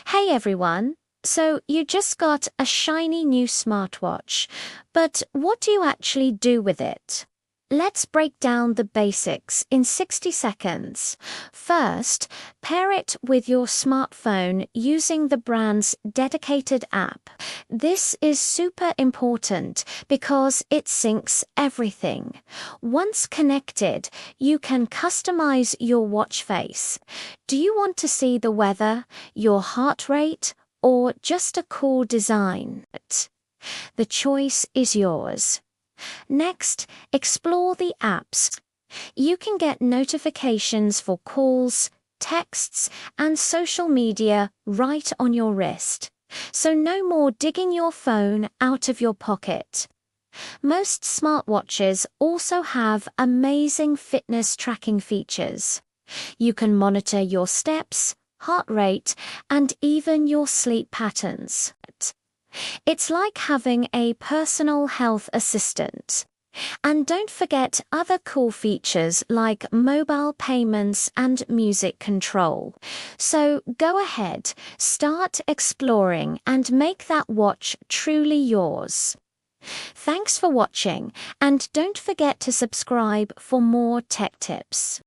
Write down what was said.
Hey everyone! So you just got a shiny new smartwatch, but what do you actually do with it? Let's break down the basics in 60 seconds. First, pair it with your smartphone using the brand's dedicated app. This is super important because it syncs everything. Once connected, you can customize your watch face. Do you want to see the weather, your heart rate, or just a cool design? The choice is yours. Next, explore the apps. You can get notifications for calls, texts, and social media right on your wrist. So no more digging your phone out of your pocket. Most smartwatches also have amazing fitness tracking features. You can monitor your steps, heart rate, and even your sleep patterns. It's like having a personal health assistant. And don't forget other cool features like mobile payments and music control. So go ahead, start exploring and make that watch truly yours. Thanks for watching, and don't forget to subscribe for more tech tips.